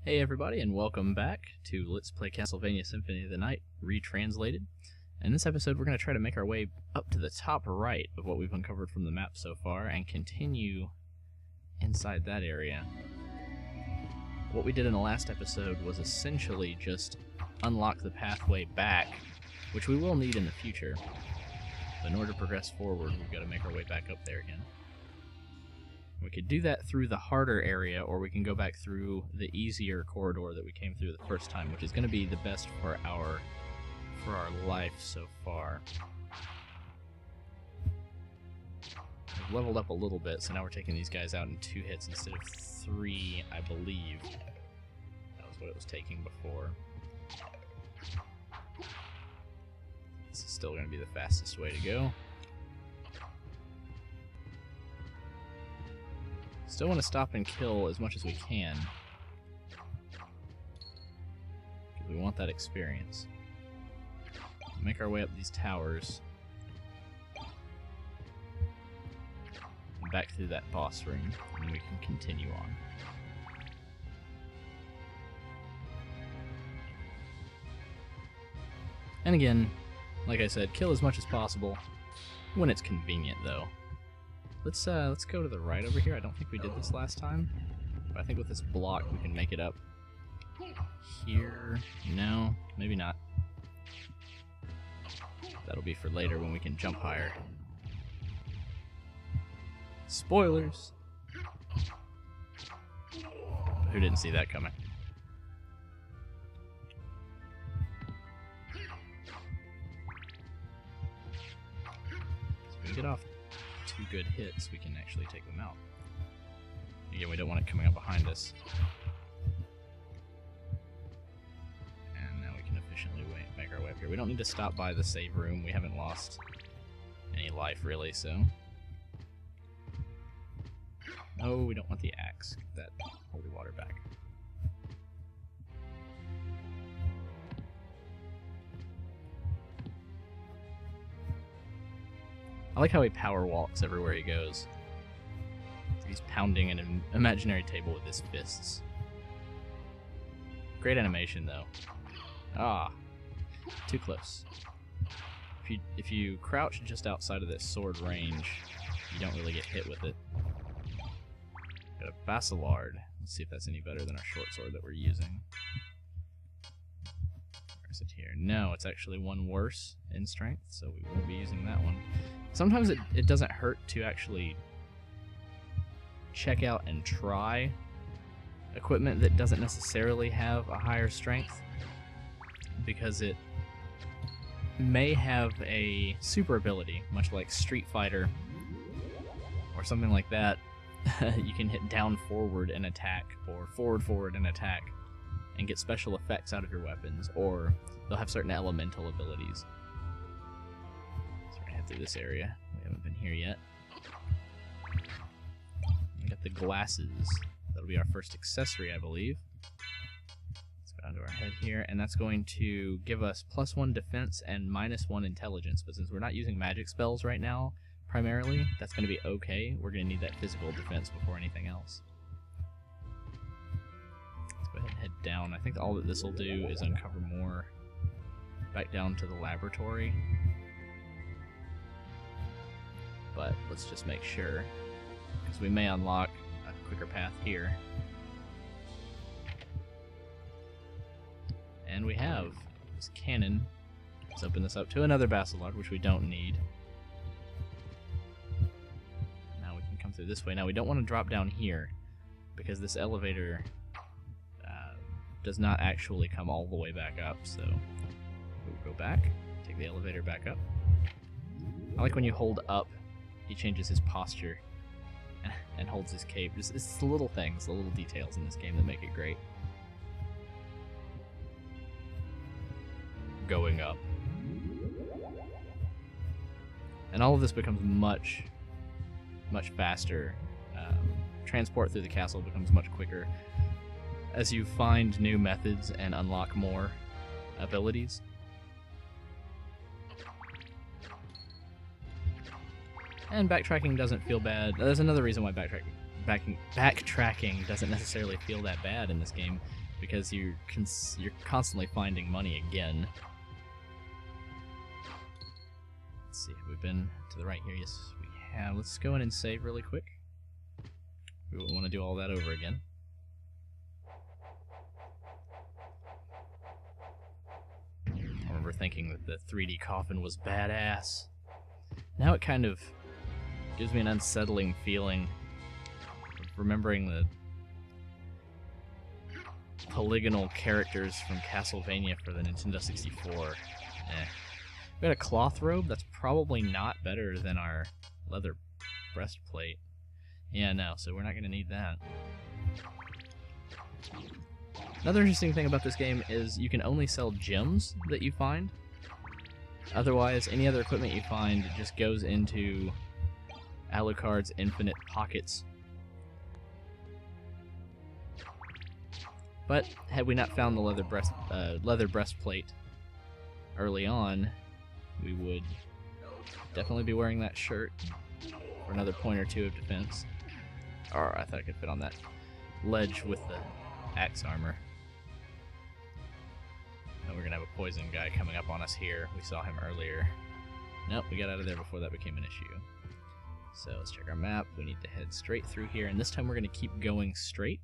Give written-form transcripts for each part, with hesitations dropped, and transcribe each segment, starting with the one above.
Hey everybody, and welcome back to Let's Play Castlevania Symphony of the Night, Retranslated. In this episode, we're going to try to make our way up to the top right of what we've uncovered from the map so far, and continue inside that area. What we did in the last episode was essentially just unlock the pathway back, which we will need in the future. But in order to progress forward, we've got to make our way back up there again. We could do that through the harder area, or we can go back through the easier corridor that we came through the first time, which is going to be the best for our life so far. We've leveled up a little bit, so now we're taking these guys out in 2 hits instead of 3, I believe. That was what it was taking before. This is still going to be the fastest way to go. Still want to stop and kill as much as we can, because we want that experience. Make our way up these towers, and back through that boss room, and we can continue on. And again, like I said, kill as much as possible, when it's convenient though. Let's go to the right over here. I don't think we did this last time, but I think with this block we can make it up here. No, maybe not. That'll be for later when we can jump higher. Spoilers! Who didn't see that coming? So we get off 2 good hits, we can actually take them out. Again, we don't want it coming up behind us. And now we can efficiently make our way up here. We don't need to stop by the save room. We haven't lost any life, really, so... Oh, we don't want the axe. Get that holy water back. I like how he power walks everywhere he goes. He's pounding an imaginary table with his fists. Great animation, though. Ah, too close. If you crouch just outside of this sword range, you don't really get hit with it. Got a Basilard. Let's see if that's any better than our short sword that we're using. Where is it here? No, it's actually one worse in strength, so we won't be using that one. Sometimes it doesn't hurt to actually check out and try equipment that doesn't necessarily have a higher strength, because it may have a super ability, much like Street Fighter or something like that. You can hit down forward and attack, or forward and attack, and get special effects out of your weapons, or they'll have certain elemental abilities. Through this area. We haven't been here yet. We got the glasses. That'll be our first accessory, I believe. Let's go down to our head here, and that's going to give us +1 defense and -1 intelligence. But since we're not using magic spells right now, primarily, that's going to be okay. We're going to need that physical defense before anything else. Let's go ahead and head down. I think all that this will do is uncover more back down to the laboratory. But let's just make sure, because we may unlock a quicker path here. And we have this cannon. Let's open this up to another Basilard, which we don't need. Now we can come through this way. Now we don't want to drop down here, because this elevator does not actually come all the way back up, so we'll go back, take the elevator back up. I like when you hold up, he changes his posture and holds his cape. It's the little things, the little details in this game that make it great. Going up. And all of this becomes much faster. Transport through the castle becomes much quicker as you find new methods and unlock more abilities. And backtracking doesn't feel bad. There's another reason why backtracking doesn't necessarily feel that bad in this game. because you're constantly finding money again. Let's see, have we been to the right here? Yes, we have. Let's go in and save really quick. We wouldn't want to do all that over again. I remember thinking that the 3D coffin was badass. Now it kind of gives me an unsettling feeling of remembering the polygonal characters from Castlevania for the Nintendo 64. We got a cloth robe. That's probably not better than our leather breastplate. Yeah, no, so we're not going to need that. Another interesting thing about this game is you can only sell gems that you find. Otherwise, any other equipment you find just goes into Alucard's infinite pockets. But had we not found the leather breastplate early on, we would definitely be wearing that shirt for another point or two of defense. Or I thought I could fit on that ledge with the axe armor. And we're gonna have a poison guy coming up on us here. We saw him earlier. Nope, we got out of there before that became an issue. So let's check our map. We need to head straight through here, and this time we're gonna keep going straight.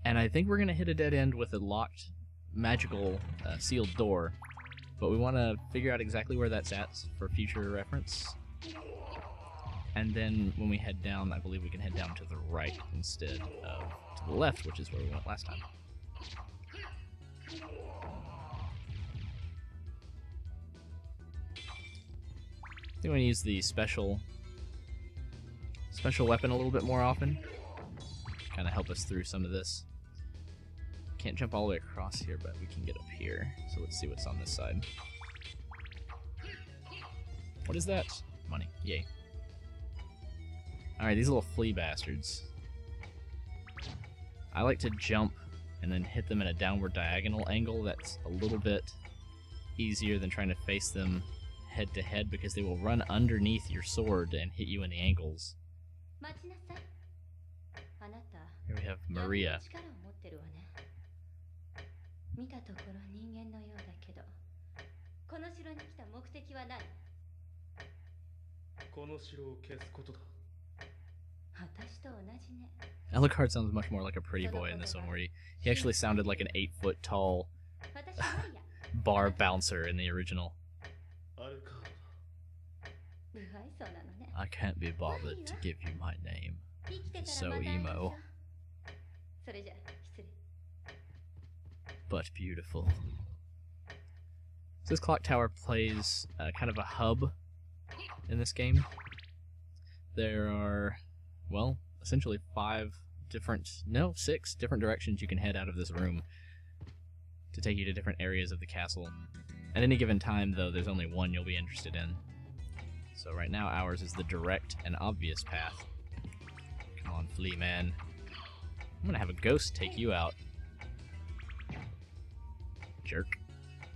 And I think we're gonna hit a dead end with a locked, magical, sealed door. But we want to figure out exactly where that's at for future reference. And then when we head down, I believe we can head down to the right instead of to the left, which is where we went last time. I think we use the special weapon a little bit more often. Kind of help us through some of this. Can't jump all the way across here, but we can get up here. So let's see what's on this side. What is that? Money. Yay. Alright, these little flea bastards. I like to jump and then hit them in a downward diagonal angle. That's a little bit easier than trying to face them head to head, because they will run underneath your sword and hit you in the ankles. Here we have Maria. Alucard sounds much more like a pretty boy in this one, where he actually sounded like an 8-foot tall bar bouncer in the original. I can't be bothered to give you my name. It's so emo. But beautiful. So this clock tower plays kind of a hub in this game. There are, well, essentially 6 different directions you can head out of this room to take you to different areas of the castle. At any given time, though, there's only one you'll be interested in. So right now, ours is the direct and obvious path. Come on, flea man. I'm gonna have a ghost take you out. Jerk.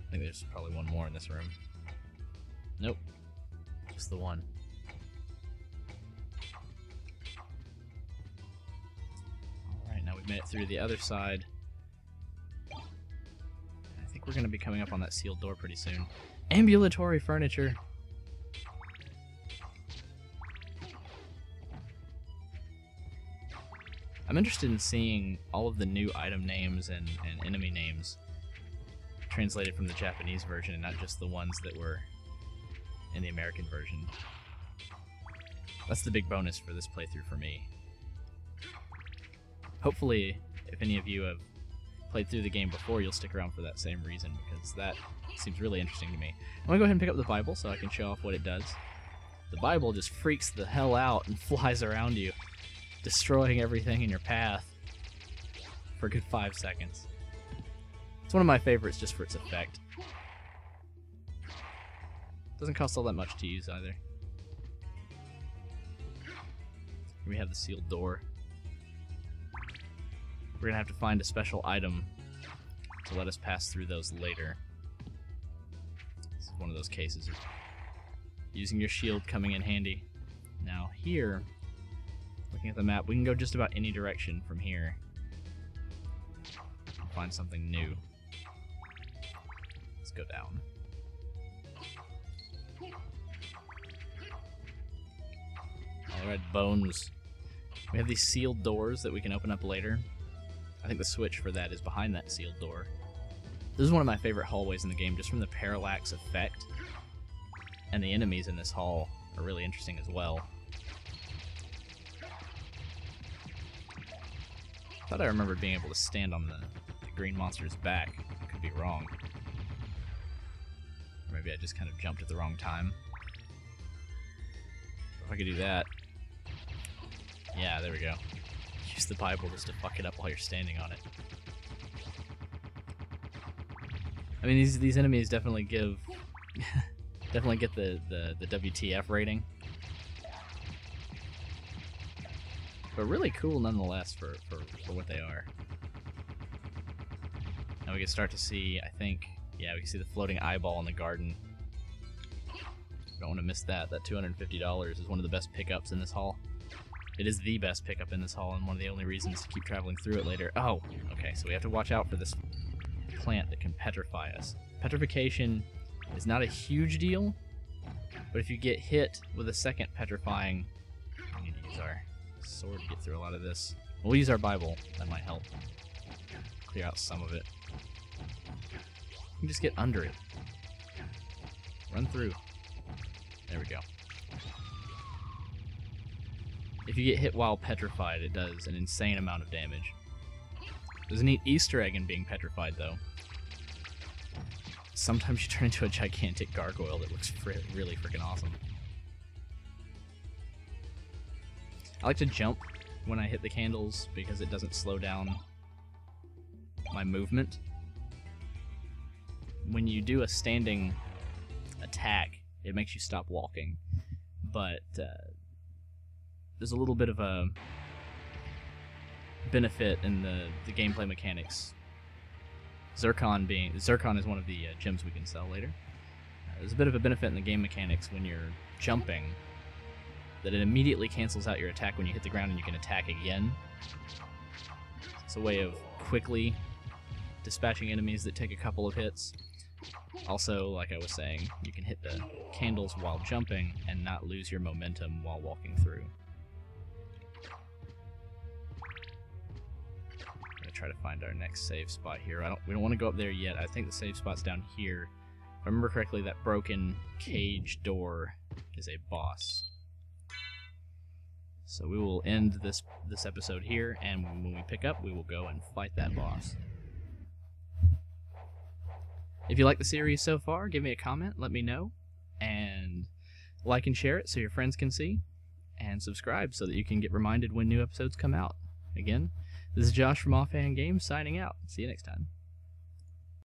I think there's probably one more in this room. Nope. Just the one. Alright, now we've made it through the other side. I think we're going to be coming up on that sealed door pretty soon. Ambulatory furniture! I'm interested in seeing all of the new item names and enemy names translated from the Japanese version, and not just the ones that were in the American version. That's the big bonus for this playthrough for me. Hopefully, if any of you have played through the game before, you'll stick around for that same reason, because that seems really interesting to me. I'm going to go ahead and pick up the Bible so I can show off what it does. The Bible just freaks the hell out and flies around you, destroying everything in your path for a good 5 seconds. It's one of my favorites just for its effect. Doesn't cost all that much to use either. Here we have the sealed door. We're gonna have to find a special item to let us pass through those later. This is one of those cases of using your shield coming in handy. Now here, looking at the map, we can go just about any direction from here. find something new. Let's go down. Alright, bones. We have these sealed doors that we can open up later. I think the switch for that is behind that sealed door. This is one of my favorite hallways in the game, just from the parallax effect. And the enemies in this hall are really interesting as well. I thought I remembered being able to stand on the green monster's back. I could be wrong. Or maybe I just kind of jumped at the wrong time. If I could do that. Yeah, there we go. Use the Bible just to fuck it up while you're standing on it. I mean, these enemies definitely give... definitely get the WTF rating. But really cool nonetheless for what they are. Now we can start to see, I think, yeah, we can see the floating eyeball in the garden. Don't want to miss that. That $250 is one of the best pickups in this hall. It is the best pickup in this hall, and one of the only reasons to keep traveling through it later. Oh, okay, so we have to watch out for this plant that can petrify us. Petrification is not a huge deal, but if you get hit with a second petrifying, we need to use our sword to get through a lot of this. We'll use our Bible. That might help clear out some of it. You can just get under it. Run through. There we go. If you get hit while petrified, it does an insane amount of damage. There's a neat Easter egg in being petrified, though. Sometimes you turn into a gigantic gargoyle that looks really freaking awesome. I like to jump when I hit the candles because it doesn't slow down my movement. When you do a standing attack, it makes you stop walking, but there's a little bit of a benefit in the gameplay mechanics. Zircon is one of the gems we can sell later. There's a bit of a benefit in the game mechanics when you're jumping, that it immediately cancels out your attack when you hit the ground and you can attack again. It's a way of quickly dispatching enemies that take a couple of hits. Also, like I was saying, you can hit the candles while jumping and not lose your momentum while walking through. I'm gonna try to find our next save spot here. We don't want to go up there yet. I think the save spot's down here. If I remember correctly, that broken cage door is a boss. So we will end this episode here, and when we pick up, we will go and fight that boss. If you like the series so far, give me a comment, let me know, and like and share it so your friends can see, and subscribe so that you can get reminded when new episodes come out. Again, this is Josh from OffhandGames signing out. See you next time.